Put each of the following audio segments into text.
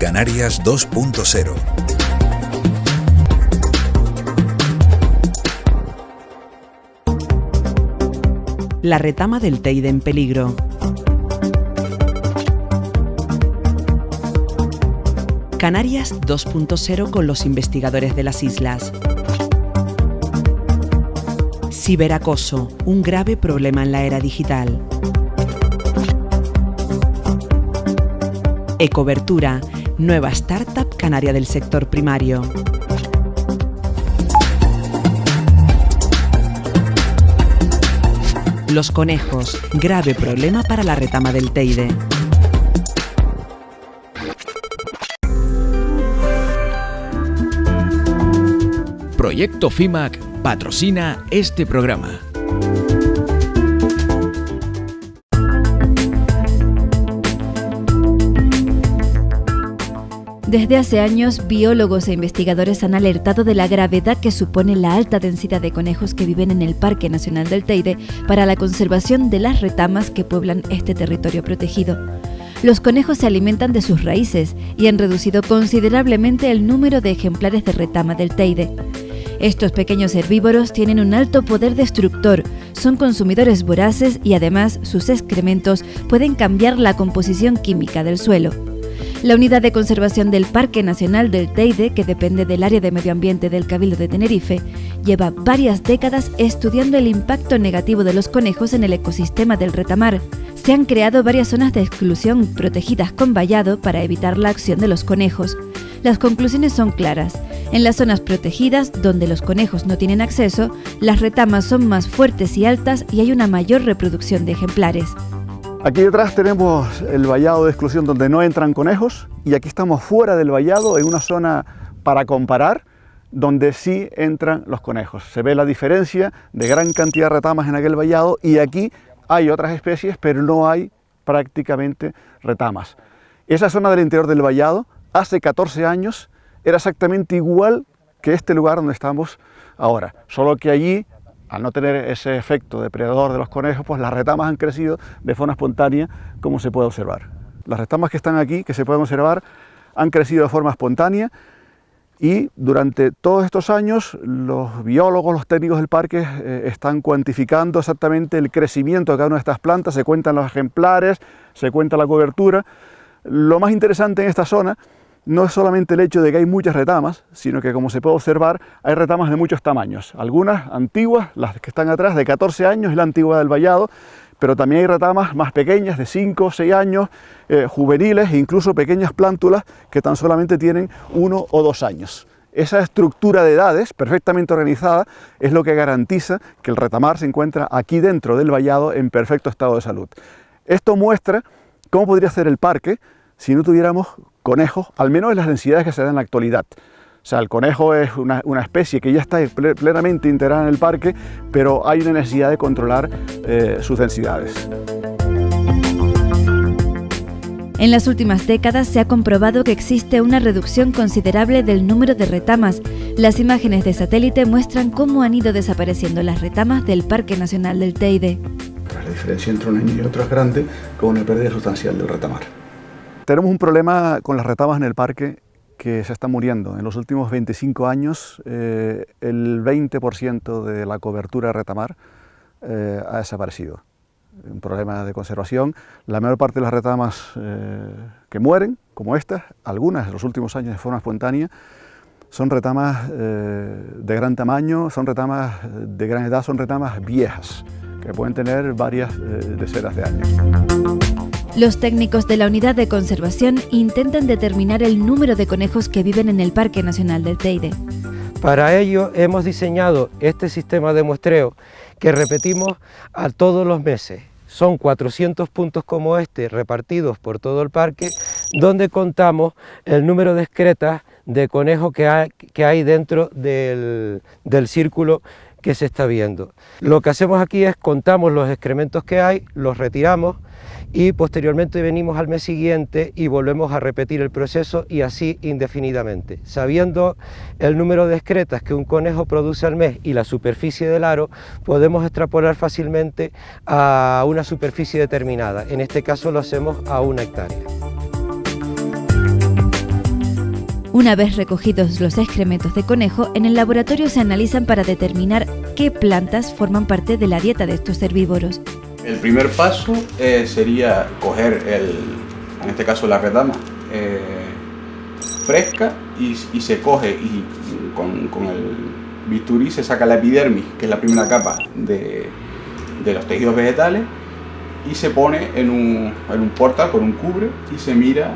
Canarias 2.0. La retama del Teide en peligro. Canarias 2.0 con los investigadores de las islas. Ciberacoso, un grave problema en la era digital. Ecobertura, nueva startup canaria del sector primario. Los conejos, grave problema para la retama del Teide. Proyecto FIMAC patrocina este programa. Desde hace años, biólogos e investigadores han alertado de la gravedad que supone la alta densidad de conejos que viven en el Parque Nacional del Teide para la conservación de las retamas que pueblan este territorio protegido. Los conejos se alimentan de sus raíces y han reducido considerablemente el número de ejemplares de retama del Teide. Estos pequeños herbívoros tienen un alto poder destructor, son consumidores voraces y además sus excrementos pueden cambiar la composición química del suelo. La Unidad de Conservación del Parque Nacional del Teide, que depende del Área de Medio Ambiente del Cabildo de Tenerife, lleva varias décadas estudiando el impacto negativo de los conejos en el ecosistema del retamar. Se han creado varias zonas de exclusión protegidas con vallado para evitar la acción de los conejos. Las conclusiones son claras. En las zonas protegidas, donde los conejos no tienen acceso, las retamas son más fuertes y altas y hay una mayor reproducción de ejemplares. Aquí detrás tenemos el vallado de exclusión donde no entran conejos y aquí estamos fuera del vallado en una zona para comparar donde sí entran los conejos. Se ve la diferencia de gran cantidad de retamas en aquel vallado y aquí hay otras especies pero no hay prácticamente retamas. Esa zona del interior del vallado hace 14 años era exactamente igual que este lugar donde estamos ahora, solo que allí, al no tener ese efecto depredador de los conejos, pues las retamas han crecido de forma espontánea, como se puede observar. Las retamas que están aquí, que se pueden observar, han crecido de forma espontánea y durante todos estos años los biólogos, los técnicos del parque están cuantificando exactamente el crecimiento de cada una de estas plantas, se cuentan los ejemplares, se cuenta la cobertura. Lo más interesante en esta zona no es solamente el hecho de que hay muchas retamas, sino que, como se puede observar, hay retamas de muchos tamaños. Algunas antiguas, las que están atrás, de 14 años, es la antigüedad del vallado, pero también hay retamas más pequeñas, de 5 o 6 años, juveniles e incluso pequeñas plántulas que tan solamente tienen 1 o 2 años. Esa estructura de edades, perfectamente organizada, es lo que garantiza que el retamar se encuentra aquí dentro del vallado en perfecto estado de salud. Esto muestra cómo podría ser el parque si no tuviéramos conejos, al menos en las densidades que se dan en la actualidad. O sea, el conejo es una especie que ya está plenamente integrada en el parque, pero hay una necesidad de controlar sus densidades. En las últimas décadas se ha comprobado que existe una reducción considerable del número de retamas. Las imágenes de satélite muestran cómo han ido desapareciendo las retamas del Parque Nacional del Teide. La diferencia entre un año y otro es grande, con una pérdida sustancial del retamar. Tenemos un problema con las retamas en el parque que se está muriendo. En los últimos 25 años, el 20% de la cobertura de retamar ha desaparecido. Un problema de conservación. La mayor parte de las retamas que mueren, como estas, algunas en los últimos años de forma espontánea, son retamas de gran tamaño, son retamas de gran edad, son retamas viejas, que pueden tener varias decenas de años. Los técnicos de la Unidad de Conservación intentan determinar el número de conejos que viven en el Parque Nacional del Teide. Para ello hemos diseñado este sistema de muestreo que repetimos a todos los meses. Son 400 puntos como este repartidos por todo el parque, donde contamos el número de excretas de conejos que hay dentro del círculo que se está viendo. Lo que hacemos aquí es contamos los excrementos que hay, los retiramos y posteriormente venimos al mes siguiente y volvemos a repetir el proceso y así indefinidamente. Sabiendo el número de excretas que un conejo produce al mes y la superficie del aro, podemos extrapolar fácilmente a una superficie determinada. En este caso lo hacemos a 1 hectárea. Una vez recogidos los excrementos de conejo, en el laboratorio se analizan para determinar qué plantas forman parte de la dieta de estos herbívoros. El primer paso sería coger, en este caso la retama fresca, y se coge y con el bisturí se saca la epidermis, que es la primera capa de los tejidos vegetales, y se pone en un portal con un cubre y se mira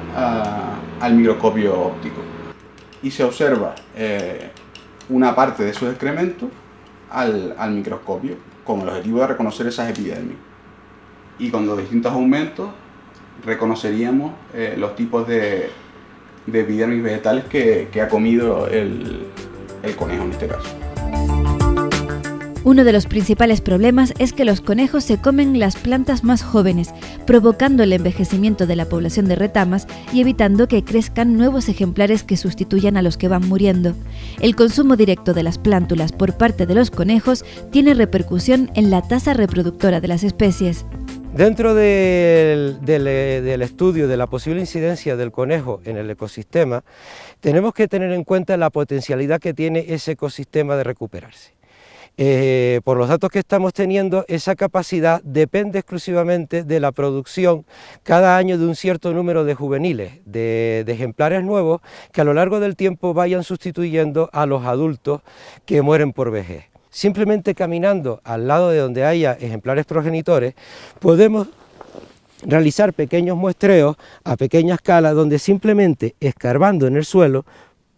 al microscopio óptico. Y se observa una parte de esos excrementos al microscopio con el objetivo de reconocer esas epidermis. Y con los distintos aumentos reconoceríamos los tipos de epidermis vegetales que ha comido el conejo en este caso. Uno de los principales problemas es que los conejos se comen las plantas más jóvenes, provocando el envejecimiento de la población de retamas y evitando que crezcan nuevos ejemplares que sustituyan a los que van muriendo. El consumo directo de las plántulas por parte de los conejos tiene repercusión en la tasa reproductora de las especies. Dentro del estudio de la posible incidencia del conejo en el ecosistema, tenemos que tener en cuenta la potencialidad que tiene ese ecosistema de recuperarse. Por los datos que estamos teniendo, esa capacidad depende exclusivamente de la producción cada año de un cierto número de juveniles, de ejemplares nuevos que a lo largo del tiempo vayan sustituyendo a los adultos que mueren por vejez. Simplemente caminando al lado de donde haya ejemplares progenitores, podemos realizar pequeños muestreos a pequeña escala donde simplemente escarbando en el suelo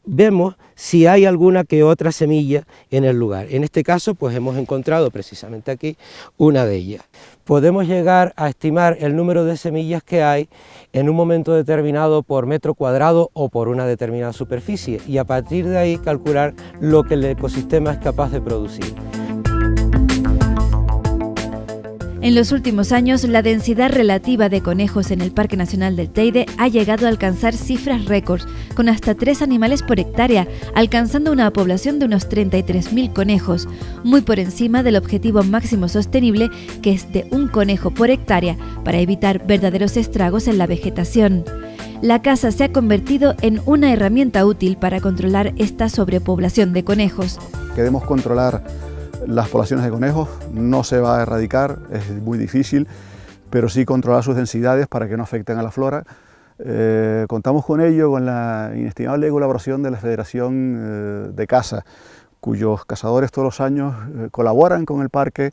vemos si hay alguna que otra semilla en el lugar. En este caso, pues hemos encontrado precisamente aquí una de ellas. Podemos llegar a estimar el número de semillas que hay en un momento determinado por metro cuadrado o por una determinada superficie, y a partir de ahí calcular lo que el ecosistema es capaz de producir. En los últimos años, la densidad relativa de conejos en el Parque Nacional del Teide ha llegado a alcanzar cifras récords, con hasta 3 animales por hectárea, alcanzando una población de unos 33.000 conejos, muy por encima del objetivo máximo sostenible, que es de 1 conejo por hectárea, para evitar verdaderos estragos en la vegetación. La caza se ha convertido en una herramienta útil para controlar esta sobrepoblación de conejos. Queremos controlar las poblaciones de conejos, no se va a erradicar, es muy difícil, pero sí controlar sus densidades para que no afecten a la flora. Contamos con ello, con la inestimable colaboración de la Federación de Caza, cuyos cazadores todos los años colaboran con el parque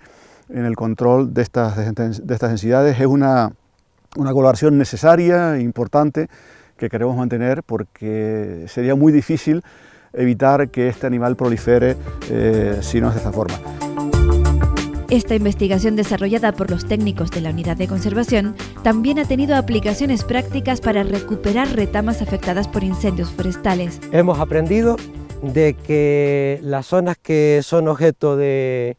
en el control de estas densidades. Es una colaboración necesaria e importante que queremos mantener, porque sería muy difícil evitar que este animal prolifere si no es de esta forma. Esta investigación desarrollada por los técnicos de la Unidad de Conservación también ha tenido aplicaciones prácticas para recuperar retamas afectadas por incendios forestales. Hemos aprendido de que las zonas que son objeto que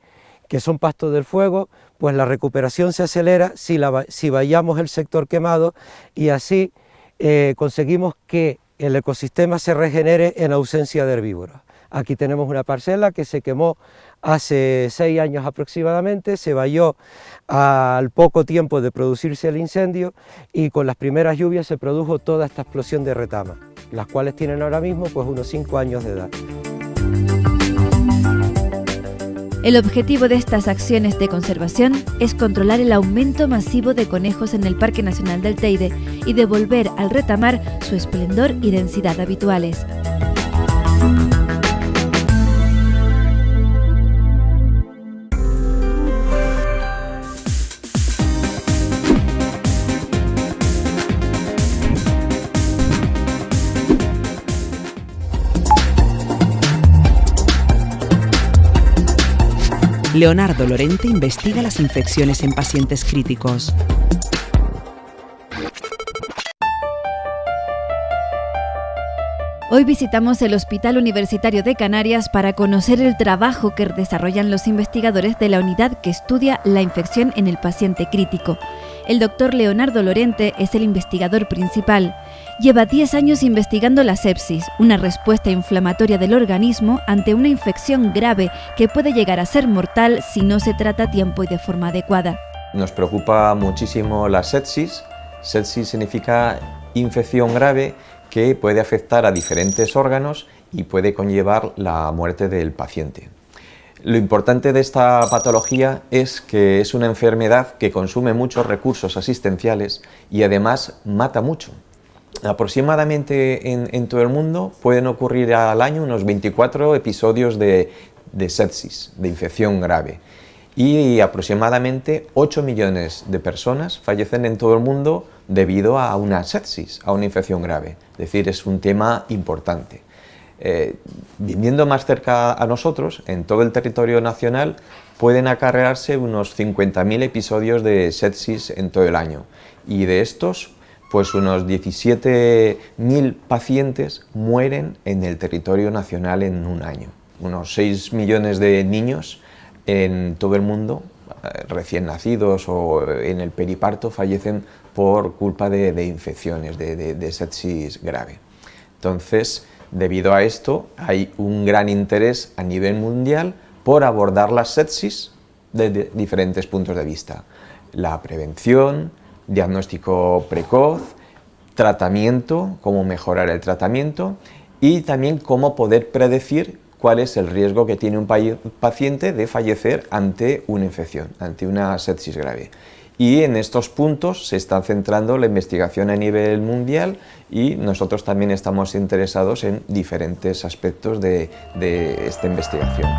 son pasto del fuego, pues la recuperación se acelera si vallamos el sector quemado, y así conseguimos que el ecosistema se regenere en ausencia de herbívoros. Aquí tenemos una parcela que se quemó hace 6 años aproximadamente, se valló al poco tiempo de producirse el incendio, y con las primeras lluvias se produjo toda esta explosión de retamas, las cuales tienen ahora mismo pues unos 5 años de edad. El objetivo de estas acciones de conservación es controlar el aumento masivo de conejos en el Parque Nacional del Teide y devolver al retamar su esplendor y densidad habituales. Leonardo Lorente investiga las infecciones en pacientes críticos. Hoy visitamos el Hospital Universitario de Canarias para conocer el trabajo que desarrollan los investigadores de la unidad que estudia la infección en el paciente crítico. El doctor Leonardo Lorente es el investigador principal. Lleva 10 años investigando la sepsis, una respuesta inflamatoria del organismo ante una infección grave que puede llegar a ser mortal si no se trata a tiempo y de forma adecuada. Nos preocupa muchísimo la sepsis. Sepsis significa infección grave que puede afectar a diferentes órganos y puede conllevar la muerte del paciente. Lo importante de esta patología es que es una enfermedad que consume muchos recursos asistenciales y además mata mucho. Aproximadamente en todo el mundo pueden ocurrir al año unos 24 episodios de sepsis, de infección grave, y aproximadamente 8 millones de personas fallecen en todo el mundo debido a una sepsis, a una infección grave. Es decir, es un tema importante. Viniendo más cerca a nosotros, en todo el territorio nacional, pueden acarrearse unos 50.000 episodios de sepsis en todo el año, y de estos, pues unos 17.000 pacientes mueren en el territorio nacional en un año. Unos 6 millones de niños en todo el mundo, recién nacidos o en el periparto, fallecen por culpa de infecciones, de sepsis grave. Entonces, debido a esto, hay un gran interés a nivel mundial por abordar la sepsis desde diferentes puntos de vista. La prevención, diagnóstico precoz, tratamiento, cómo mejorar el tratamiento y también cómo poder predecir cuál es el riesgo que tiene un paciente de fallecer ante una infección, ante una sepsis grave. Y en estos puntos se está centrando la investigación a nivel mundial y nosotros también estamos interesados en diferentes aspectos de esta investigación.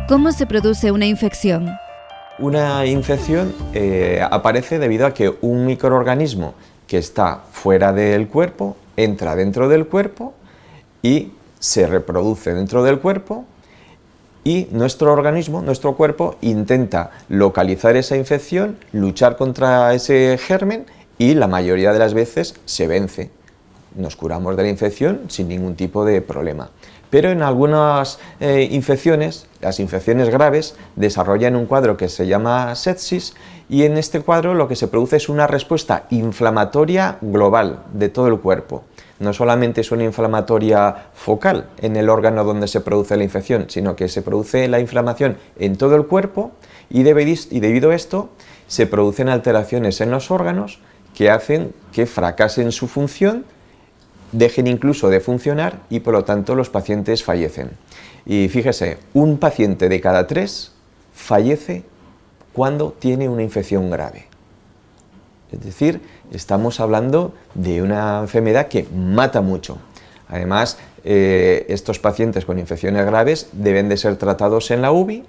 ¿Cómo se produce una infección? Una infección aparece debido a que un microorganismo que está fuera del cuerpo entra dentro del cuerpo y se reproduce dentro del cuerpo, y nuestro organismo, nuestro cuerpo, intenta localizar esa infección, luchar contra ese germen y la mayoría de las veces se vence. Nos curamos de la infección sin ningún tipo de problema. Pero en algunas infecciones, las infecciones graves, desarrollan un cuadro que se llama sepsis, y en este cuadro lo que se produce es una respuesta inflamatoria global de todo el cuerpo. No solamente es una inflamatoria focal en el órgano donde se produce la infección, sino que se produce la inflamación en todo el cuerpo y debido a esto se producen alteraciones en los órganos que hacen que fracasen su función, dejen incluso de funcionar y por lo tanto los pacientes fallecen. Y fíjese, un paciente de cada 3 fallece cuando tiene una infección grave. Es decir, estamos hablando de una enfermedad que mata mucho. Además, estos pacientes con infecciones graves deben de ser tratados en la UBI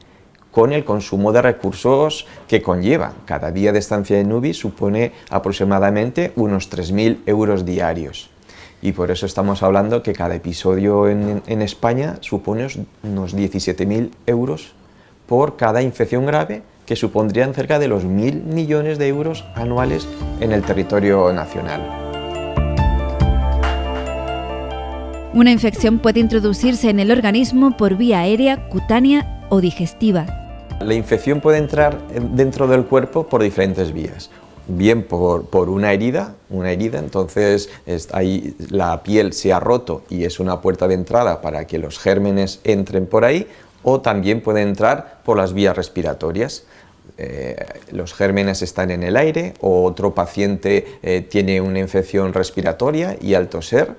con el consumo de recursos que conlleva. Cada día de estancia en UBI supone aproximadamente unos 3.000 euros diarios. Y por eso estamos hablando que cada episodio en España supone unos 17.000 euros por cada infección grave, que supondrían cerca de los 1.000 millones de euros anuales en el territorio nacional. Una infección puede introducirse en el organismo por vía aérea, cutánea o digestiva. La infección puede entrar dentro del cuerpo por diferentes vías. Bien por una herida, entonces ahí la piel se ha roto y es una puerta de entrada para que los gérmenes entren por ahí, o también puede entrar por las vías respiratorias. Los gérmenes están en el aire, o otro paciente tiene una infección respiratoria y al toser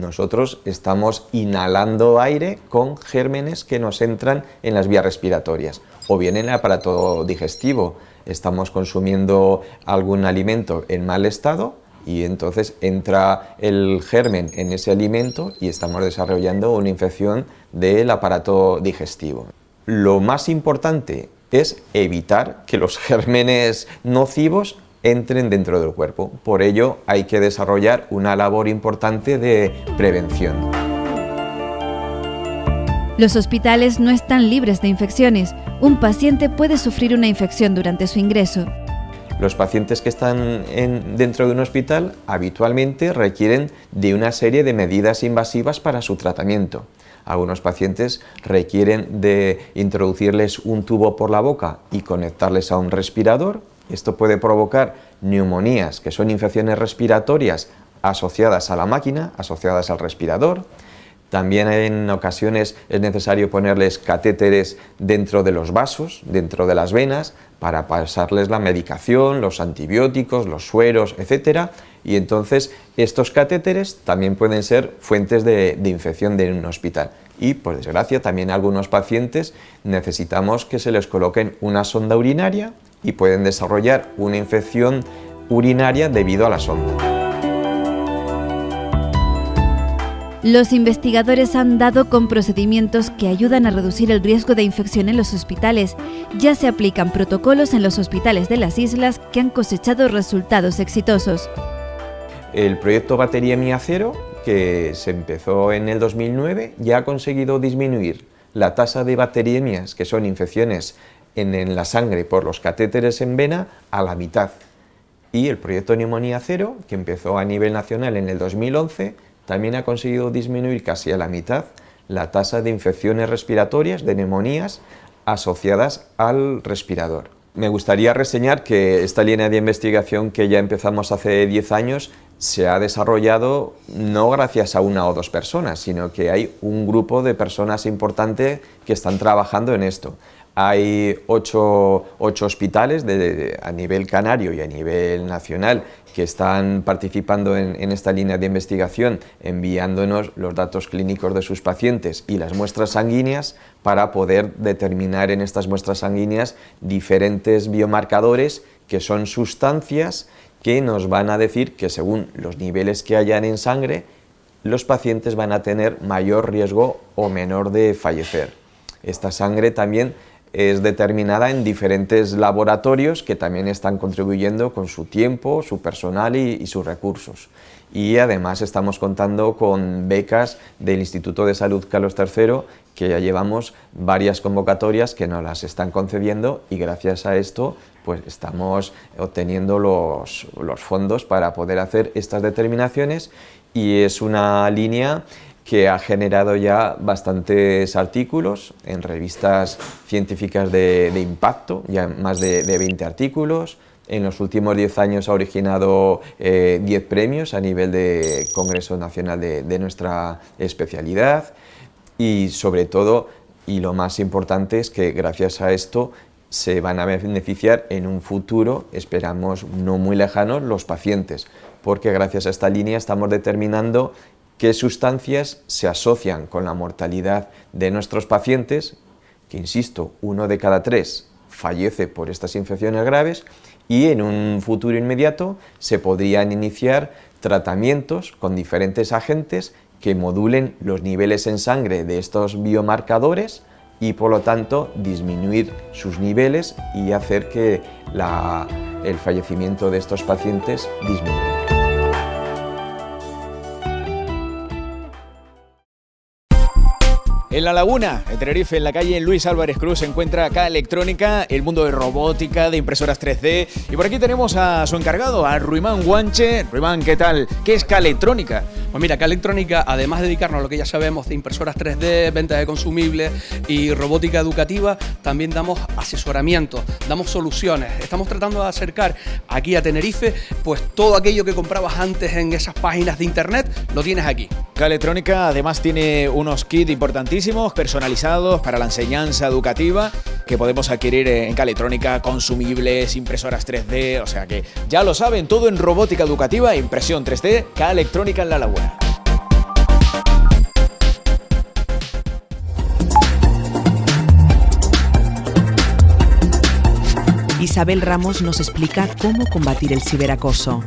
nosotros estamos inhalando aire con gérmenes que nos entran en las vías respiratorias, o bien en el aparato digestivo. Estamos consumiendo algún alimento en mal estado y entonces entra el germen en ese alimento y estamos desarrollando una infección del aparato digestivo. Lo más importante es evitar que los gérmenes nocivos entren dentro del cuerpo. Por ello hay que desarrollar una labor importante de prevención. Los hospitales no están libres de infecciones. Un paciente puede sufrir una infección durante su ingreso. Los pacientes que están dentro de un hospital habitualmente requieren de una serie de medidas invasivas para su tratamiento. Algunos pacientes requieren de introducirles un tubo por la boca y conectarles a un respirador. Esto puede provocar neumonías, que son infecciones respiratorias asociadas a la máquina, asociadas al respirador. También en ocasiones es necesario ponerles catéteres dentro de los vasos, dentro de las venas, para pasarles la medicación, los antibióticos, los sueros, etc. Y entonces estos catéteres también pueden ser fuentes de infección de un hospital. Y, por desgracia, también algunos pacientes necesitamos que se les coloquen una sonda urinaria y pueden desarrollar una infección urinaria debido a la sonda. Los investigadores han dado con procedimientos que ayudan a reducir el riesgo de infección en los hospitales. Ya se aplican protocolos en los hospitales de las islas que han cosechado resultados exitosos. El proyecto Bacteriemia Cero, que se empezó en el 2009, ya ha conseguido disminuir la tasa de bacteriemias, que son infecciones en la sangre por los catéteres en vena, a la mitad. Y el proyecto Neumonía Cero, que empezó a nivel nacional en el 2011, también ha conseguido disminuir casi a la mitad la tasa de infecciones respiratorias, de neumonías, asociadas al respirador. Me gustaría reseñar que esta línea de investigación que ya empezamos hace 10 años se ha desarrollado no gracias a una o dos personas, sino que hay un grupo de personas importante que están trabajando en esto. Hay 8 hospitales a nivel canario y a nivel nacional que están participando en esta línea de investigación, enviándonos los datos clínicos de sus pacientes y las muestras sanguíneas para poder determinar en estas muestras sanguíneas diferentes biomarcadores que son sustancias que nos van a decir que según los niveles que hayan en sangre, los pacientes van a tener mayor riesgo o menor de fallecer. Esta sangre también es determinada en diferentes laboratorios que también están contribuyendo con su tiempo, su personal y sus recursos. Y además estamos contando con becas del Instituto de Salud Carlos III, que ya llevamos varias convocatorias que nos las están concediendo y gracias a esto pues estamos obteniendo los fondos para poder hacer estas determinaciones, y es una línea que ha generado ya bastantes artículos en revistas científicas de impacto, ya más de 20 artículos. En los últimos 10 años ha originado 10 premios a nivel de Congreso Nacional de nuestra especialidad, y sobre todo, y lo más importante, es que gracias a esto se van a beneficiar en un futuro, esperamos no muy lejano, los pacientes, porque gracias a esta línea estamos determinando qué sustancias se asocian con la mortalidad de nuestros pacientes, que insisto, 1 de cada 3 fallece por estas infecciones graves, y en un futuro inmediato se podrían iniciar tratamientos con diferentes agentes que modulen los niveles en sangre de estos biomarcadores y por lo tanto disminuir sus niveles y hacer que el fallecimiento de estos pacientes disminuya. En La Laguna, en Tenerife, en la calle Luis Álvarez Cruz, se encuentra K Electrónica, el mundo de robótica, de impresoras 3D. Y por aquí tenemos a su encargado, a Ruimán Guanche. Ruimán, ¿qué tal? ¿Qué es K Electrónica? Pues mira, K Electrónica, además de dedicarnos a lo que ya sabemos de impresoras 3D, venta de consumibles y robótica educativa, también damos asesoramiento, damos soluciones. Estamos tratando de acercar aquí a Tenerife, pues todo aquello que comprabas antes en esas páginas de internet, lo tienes aquí. K Electrónica además tiene unos kits importantísimos, personalizados para la enseñanza educativa, que podemos adquirir en K Electrónica, consumibles, impresoras 3D, o sea que ya lo saben, todo en robótica educativa e impresión 3D, K Electrónica en La Laguna. Isabel Ramos nos explica cómo combatir el ciberacoso.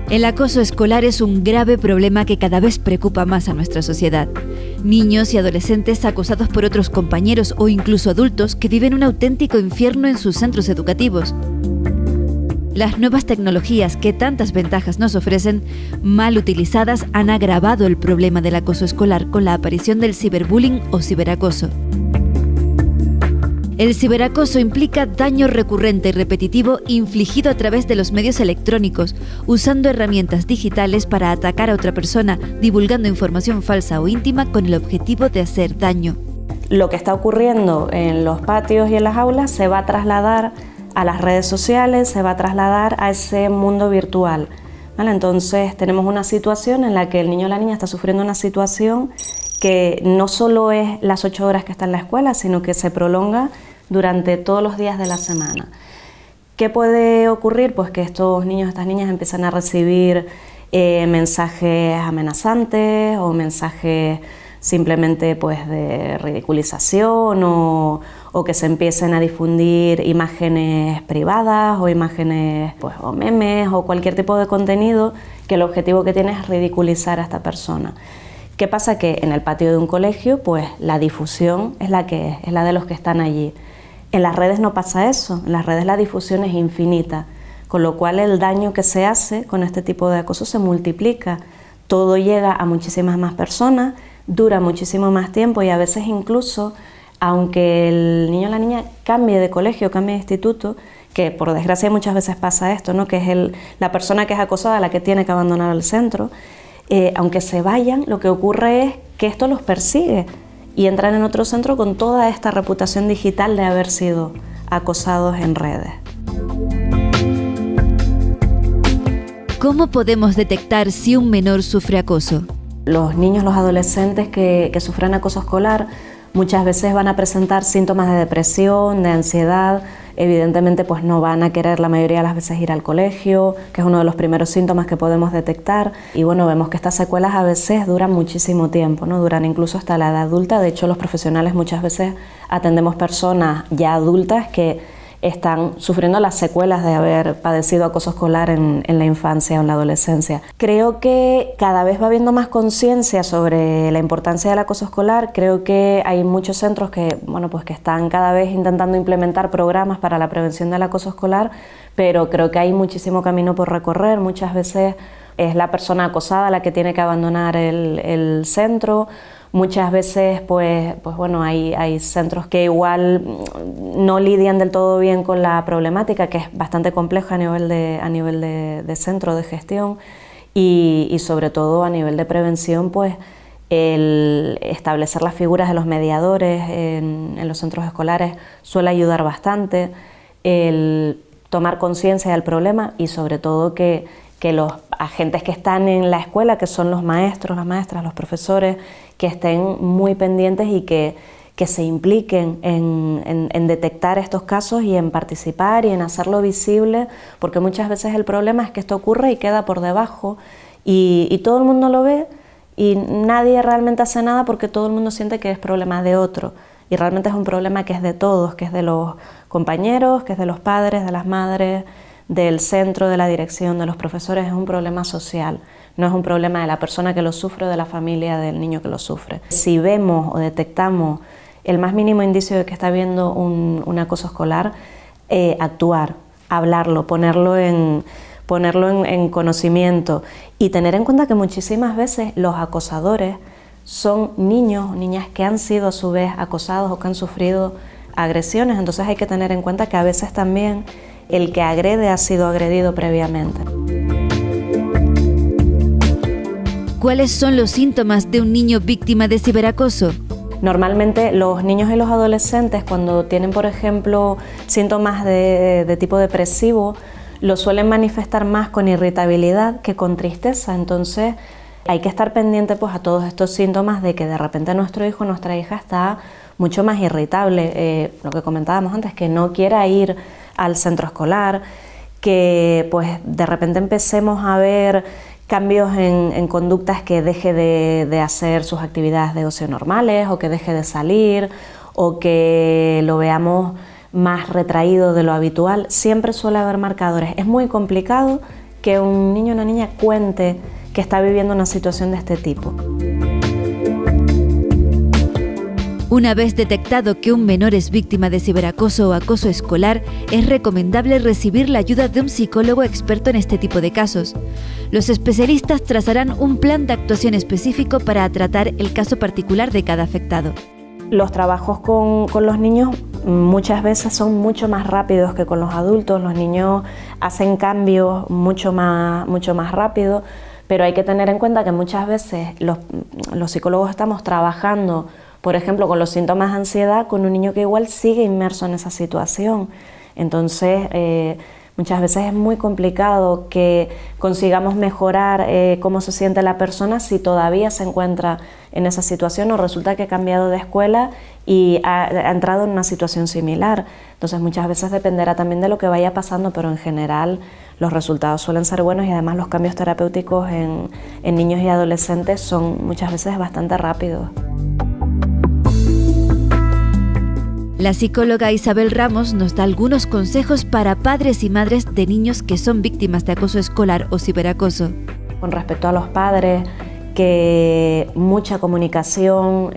El acoso escolar es un grave problema que cada vez preocupa más a nuestra sociedad. Niños y adolescentes acosados por otros compañeros o incluso adultos que viven un auténtico infierno en sus centros educativos. Las nuevas tecnologías que tantas ventajas nos ofrecen, mal utilizadas, han agravado el problema del acoso escolar con la aparición del ciberbullying o ciberacoso. El ciberacoso implica daño recurrente y repetitivo infligido a través de los medios electrónicos, usando herramientas digitales para atacar a otra persona, divulgando información falsa o íntima con el objetivo de hacer daño. lo que está ocurriendo en los patios y en las aulas se va a trasladar a las redes sociales, se va a trasladar a ese mundo virtual, ¿vale? Entonces tenemos una situación en la que el niño o la niña está sufriendo una situación que no solo es las 8 horas que está en la escuela, sino que se prolonga durante todos los días de la semana. ¿Qué puede ocurrir? Pues que estos niños, estas niñas empiezan a recibir mensajes amenazantes o mensajes simplemente pues de ridiculización o que se empiecen a difundir imágenes privadas o imágenes pues, o memes o cualquier tipo de contenido que el objetivo que tiene es ridiculizar a esta persona. ¿Qué pasa? Que en el patio de un colegio pues la difusión es la que es la de los que están allí. En las redes no pasa eso, en las redes la difusión es infinita, con lo cual el daño que se hace con este tipo de acoso se multiplica. Todo llega a muchísimas más personas, dura muchísimo más tiempo y a veces incluso, aunque el niño o la niña cambie de colegio, cambie de instituto, que por desgracia muchas veces pasa esto, ¿no? Que es la persona que es acosada la que tiene que abandonar el centro, aunque se vayan, lo que ocurre es que esto los persigue y entran en otro centro con toda esta reputación digital de haber sido acosados en redes. ¿Cómo podemos detectar si un menor sufre acoso? Los niños, los adolescentes que sufren acoso escolar muchas veces van a presentar síntomas de depresión, de ansiedad. Evidentemente pues no van a querer la mayoría de las veces ir al colegio, que es uno de los primeros síntomas que podemos detectar. Y bueno, vemos que estas secuelas a veces duran muchísimo tiempo, ¿no? Duran incluso hasta la edad adulta. De hecho, los profesionales muchas veces atendemos personas ya adultas que están sufriendo las secuelas de haber padecido acoso escolar en la infancia o en la adolescencia. Creo que cada vez va habiendo más conciencia sobre la importancia del acoso escolar. Creo que hay muchos centros que están cada vez intentando implementar programas para la prevención del acoso escolar, pero creo que hay muchísimo camino por recorrer. Muchas veces es la persona acosada la que tiene que abandonar el centro. Muchas veces hay centros que igual no lidian del todo bien con la problemática, que es bastante compleja a nivel de centro de gestión y sobre todo a nivel de prevención, pues el establecer las figuras de los mediadores en los centros escolares suele ayudar bastante, el tomar conciencia del problema y sobre todo que los agentes que están en la escuela, que son los maestros, las maestras, los profesores, que estén muy pendientes y que se impliquen en detectar estos casos y en participar y en hacerlo visible, porque muchas veces el problema es que esto ocurre y queda por debajo y todo el mundo lo ve y nadie realmente hace nada porque todo el mundo siente que es problema de otro y realmente es un problema que es de todos, que es de los compañeros, que es de los padres, de las madres, del centro, de la dirección, de los profesores. Es un problema social, no es un problema de la persona que lo sufre o de la familia del niño que lo sufre. Si vemos o detectamos el más mínimo indicio de que está habiendo un acoso escolar, actuar, hablarlo, ponerlo en conocimiento y tener en cuenta que muchísimas veces los acosadores son niños o niñas que han sido a su vez acosados o que han sufrido agresiones, entonces hay que tener en cuenta que a veces también el que agrede ha sido agredido previamente. ¿Cuáles son los síntomas de un niño víctima de ciberacoso? Normalmente los niños y los adolescentes cuando tienen, por ejemplo, síntomas de tipo depresivo, lo suelen manifestar más con irritabilidad que con tristeza, entonces hay que estar pendiente pues, a todos estos síntomas de que de repente nuestro hijo o nuestra hija está mucho más irritable, lo que comentábamos antes, que no quiera ir al centro escolar, que pues de repente empecemos a ver cambios en conductas, que deje de hacer sus actividades de ocio normales o que deje de salir o que lo veamos más retraído de lo habitual. Siempre suele haber marcadores. Es muy complicado que un niño o una niña cuente que está viviendo una situación de este tipo. Una vez detectado que un menor es víctima de ciberacoso o acoso escolar, es recomendable recibir la ayuda de un psicólogo experto en este tipo de casos. Los especialistas trazarán un plan de actuación específico para tratar el caso particular de cada afectado. Los trabajos con los niños muchas veces son mucho más rápidos que con los adultos. Los niños hacen cambios mucho más rápido, pero hay que tener en cuenta que muchas veces los psicólogos estamos trabajando por ejemplo, con los síntomas de ansiedad, con un niño que igual sigue inmerso en esa situación. Entonces, muchas veces es muy complicado que consigamos mejorar cómo se siente la persona si todavía se encuentra en esa situación o resulta que ha cambiado de escuela y ha entrado en una situación similar. Entonces muchas veces dependerá también de lo que vaya pasando, pero en general los resultados suelen ser buenos y además los cambios terapéuticos en niños y adolescentes son muchas veces bastante rápidos. La psicóloga Isabel Ramos nos da algunos consejos para padres y madres de niños que son víctimas de acoso escolar o ciberacoso. Con respecto a los padres, que mucha comunicación,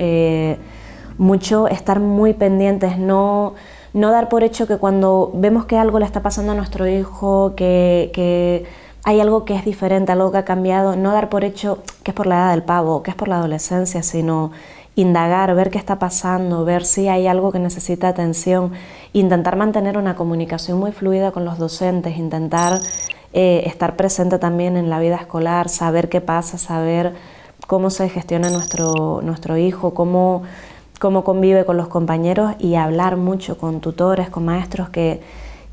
mucho estar muy pendientes, no dar por hecho que cuando vemos que algo le está pasando a nuestro hijo, que hay algo que es diferente, algo que ha cambiado, no dar por hecho que es por la edad del pavo, que es por la adolescencia, sino indagar, ver qué está pasando, ver si hay algo que necesita atención, intentar mantener una comunicación muy fluida con los docentes, intentar estar presente también en la vida escolar, saber qué pasa, saber cómo se gestiona nuestro hijo, cómo convive con los compañeros y hablar mucho con tutores, con maestros que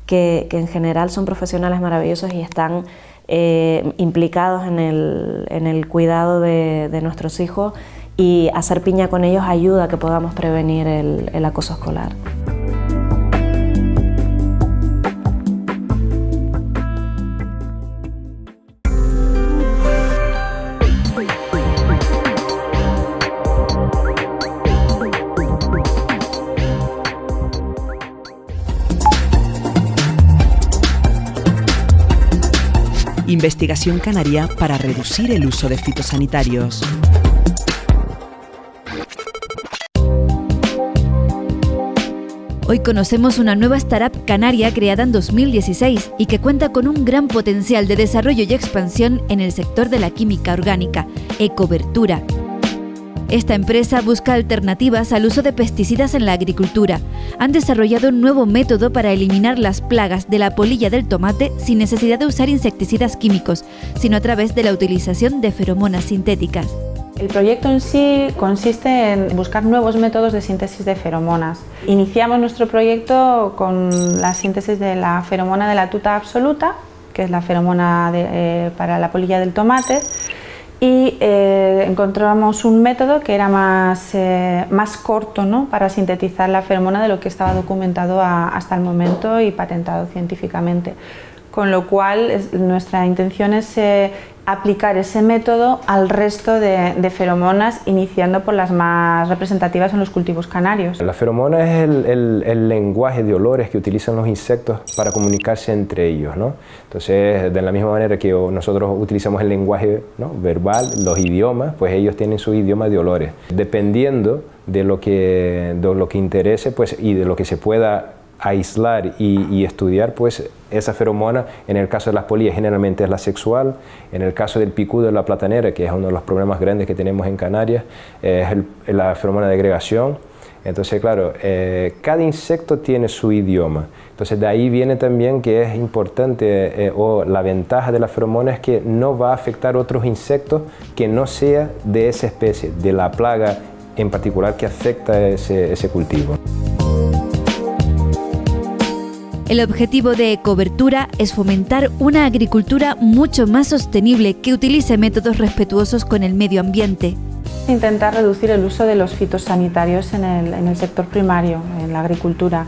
en general son profesionales maravillosos y están implicados en el cuidado de nuestros hijos, y hacer piña con ellos ayuda a que podamos prevenir el acoso escolar. Investigación canaria para reducir el uso de fitosanitarios. Hoy conocemos una nueva startup canaria creada en 2016 y que cuenta con un gran potencial de desarrollo y expansión en el sector de la química orgánica, Ecobertura. Esta empresa busca alternativas al uso de pesticidas en la agricultura. Han desarrollado un nuevo método para eliminar las plagas de la polilla del tomate sin necesidad de usar insecticidas químicos, sino a través de la utilización de feromonas sintéticas. El proyecto en sí consiste en buscar nuevos métodos de síntesis de feromonas. Iniciamos nuestro proyecto con la síntesis de la feromona de la tuta absoluta, que es la feromona para la polilla del tomate, y encontramos un método que era más corto, ¿no?, para sintetizar la feromona de lo que estaba documentado hasta el momento y patentado científicamente. Con lo cual nuestra intención es aplicar ese método al resto de feromonas, iniciando por las más representativas en los cultivos canarios. La feromona es el lenguaje de olores que utilizan los insectos para comunicarse entre ellos, ¿no? Entonces, de la misma manera que nosotros utilizamos el lenguaje, ¿no?, verbal, los idiomas, pues ellos tienen su idioma de olores. Dependiendo de lo que interese, pues, y de lo que se pueda aislar y estudiar, pues esa feromona, en el caso de las polillas generalmente es la sexual, en el caso del picudo de la platanera, que es uno de los problemas grandes que tenemos en Canarias, es la feromona de agregación. Entonces, claro, cada insecto tiene su idioma. Entonces, de ahí viene también que es importante, o la ventaja de la feromona es que no va a afectar otros insectos que no sea de esa especie, de la plaga en particular que afecta ese cultivo. El objetivo de Ecobertura es fomentar una agricultura mucho más sostenible que utilice métodos respetuosos con el medio ambiente. Intentar reducir el uso de los fitosanitarios en el sector primario, en la agricultura.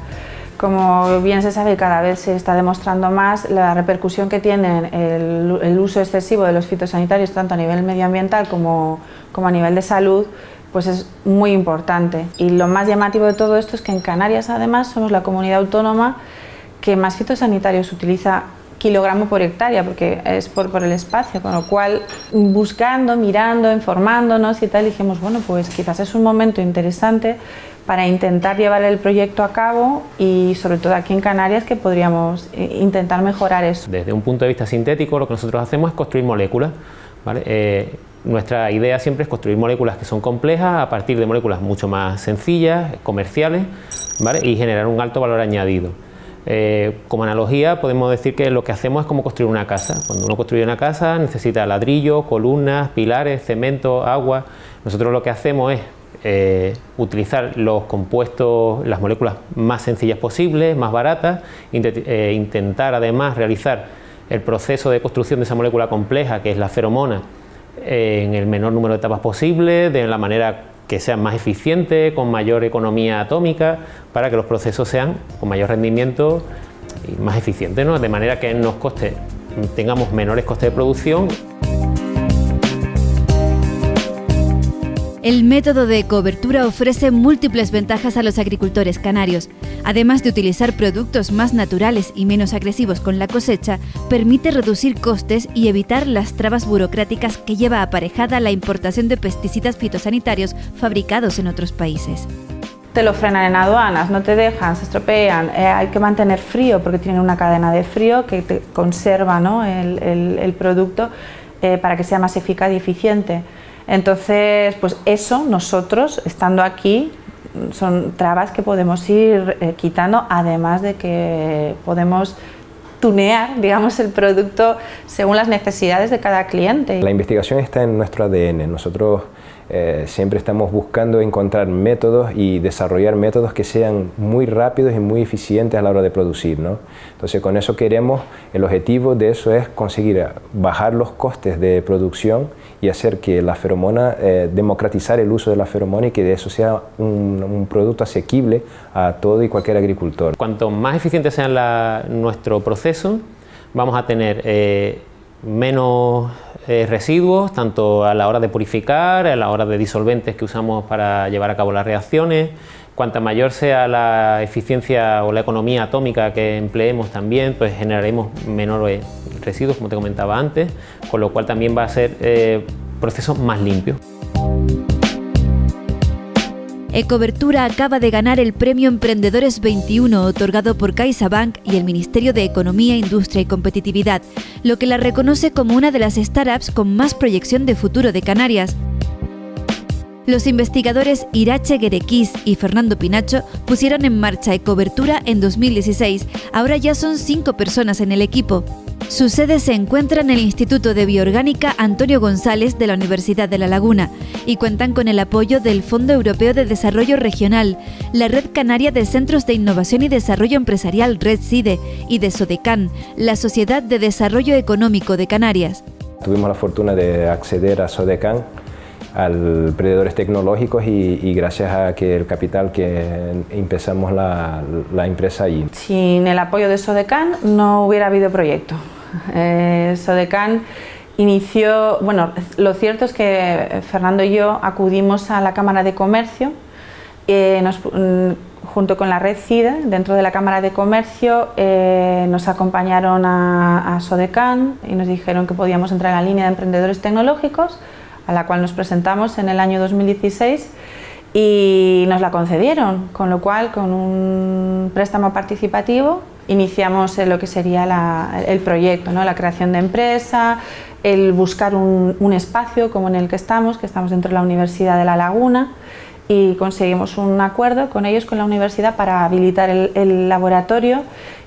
Como bien se sabe, cada vez se está demostrando más la repercusión que tiene el uso excesivo de los fitosanitarios, tanto a nivel medioambiental como a nivel de salud, pues es muy importante. Y lo más llamativo de todo esto es que en Canarias, además, somos la comunidad autónoma que más fitosanitarios utiliza kilogramo por hectárea, porque es por el espacio, con lo cual buscando, mirando, informándonos y tal, dijimos, bueno, pues quizás es un momento interesante para intentar llevar el proyecto a cabo y sobre todo aquí en Canarias que podríamos intentar mejorar eso. Desde un punto de vista sintético lo que nosotros hacemos es construir moléculas, ¿vale? Nuestra idea siempre es construir moléculas que son complejas a partir de moléculas mucho más sencillas, comerciales, ¿vale? Y generar un alto valor añadido. Como analogía podemos decir que lo que hacemos es como construir una casa. Cuando uno construye una casa necesita ladrillo, columnas, pilares, cemento, agua. Nosotros lo que hacemos es utilizar los compuestos, las moléculas más sencillas posibles, más baratas, intentar además realizar el proceso de construcción de esa molécula compleja, que es la feromona, en el menor número de etapas posible, de la manera que sea más eficiente, con mayor economía atómica, para que los procesos sean con mayor rendimiento y más eficientes, ¿no? De manera que tengamos menores costes de producción. El método de ecobertura ofrece múltiples ventajas a los agricultores canarios. Además de utilizar productos más naturales y menos agresivos con la cosecha, permite reducir costes y evitar las trabas burocráticas que lleva aparejada la importación de pesticidas fitosanitarios fabricados en otros países. Te lo frenan en aduanas, no te dejan, se estropean, hay que mantener frío porque tienen una cadena de frío que te conserva, ¿no?, el producto para que sea más eficaz y eficiente. Entonces, pues eso nosotros, estando aquí, son trabas que podemos ir quitando, además de que podemos tunear, digamos, el producto según las necesidades de cada cliente. La investigación está en nuestro ADN. Nosotros siempre estamos buscando encontrar métodos y desarrollar métodos que sean muy rápidos y muy eficientes a la hora de producir, ¿no? Entonces, con eso el objetivo de eso es conseguir bajar los costes de producción y hacer que la feromona, democratizar el uso de la feromona y que de eso sea un producto asequible a todo y cualquier agricultor. Cuanto más eficiente sea nuestro proceso, vamos a tener menos residuos, tanto a la hora de purificar, a la hora de disolventes que usamos para llevar a cabo las reacciones. Cuanta mayor sea la eficiencia o la economía atómica que empleemos también, pues generaremos menores residuos, como te comentaba antes, con lo cual también va a ser procesos más limpios. Ecobertura acaba de ganar el Premio Emprendedores 21 otorgado por CaixaBank y el Ministerio de Economía, Industria y Competitividad, lo que la reconoce como una de las startups con más proyección de futuro de Canarias. Los investigadores Irache Guerequís y Fernando Pinacho pusieron en marcha Ecobertura en 2016. Ahora ya son 5 personas en el equipo. Su sede se encuentra en el Instituto de Bioorgánica Antonio González de la Universidad de La Laguna y cuentan con el apoyo del Fondo Europeo de Desarrollo Regional, la Red Canaria de Centros de Innovación y Desarrollo Empresarial RedCide y de SODECAN, la Sociedad de Desarrollo Económico de Canarias. Tuvimos la fortuna de acceder a SODECAN, al Emprendedores Tecnológicos y gracias a que el capital que empezamos la empresa allí. Sin el apoyo de SODECAN no hubiera habido proyecto. SODECAN inició, bueno, lo cierto es que Fernando y yo acudimos a la Cámara de Comercio, junto con la Red CIDE, dentro de la Cámara de Comercio nos acompañaron a SODECAN y nos dijeron que podíamos entrar en la línea de emprendedores tecnológicos, a la cual nos presentamos en el año 2016 y nos la concedieron, con lo cual, con un préstamo participativo, iniciamos lo que sería el proyecto, ¿no? La creación de empresa, el buscar un espacio como en el que estamos dentro de la Universidad de La Laguna, y conseguimos un acuerdo con ellos, con la universidad, para habilitar el laboratorio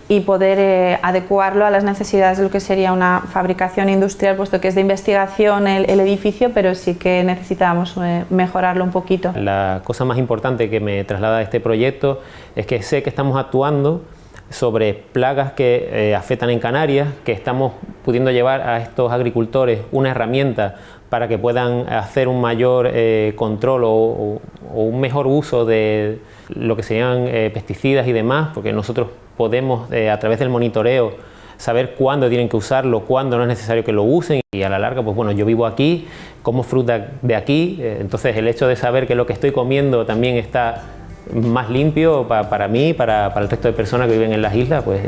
y poder adecuarlo a las necesidades de lo que sería una fabricación industrial, puesto que es de investigación el edificio, pero sí que necesitábamos mejorarlo un poquito. La cosa más importante que me traslada a este proyecto es que sé que estamos actuando sobre plagas que afectan en Canarias, que estamos pudiendo llevar a estos agricultores una herramienta para que puedan hacer un mayor control o un mejor uso de lo que serían pesticidas y demás, porque nosotros podemos a través del monitoreo saber cuándo tienen que usarlo, cuándo no es necesario que lo usen, y a la larga, pues bueno, yo vivo aquí, como fruta de aquí, entonces el hecho de saber que lo que estoy comiendo también está más limpio para mí, para el resto de personas que viven en las islas, pues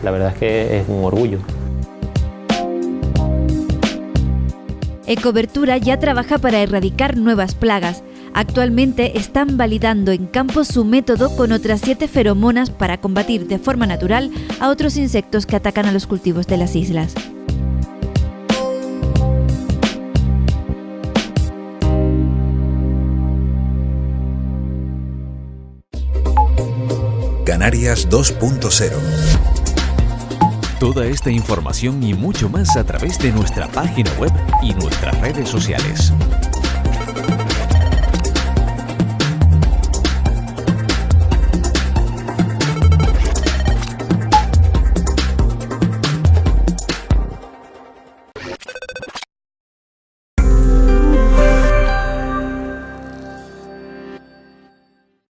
la verdad es que es un orgullo. Ecobertura ya trabaja para erradicar nuevas plagas. Actualmente están validando en campo su método con otras 7 feromonas para combatir de forma natural a otros insectos que atacan a los cultivos de las islas. Canarias 2.0. Toda esta información y mucho más a través de nuestra página web y nuestras redes sociales.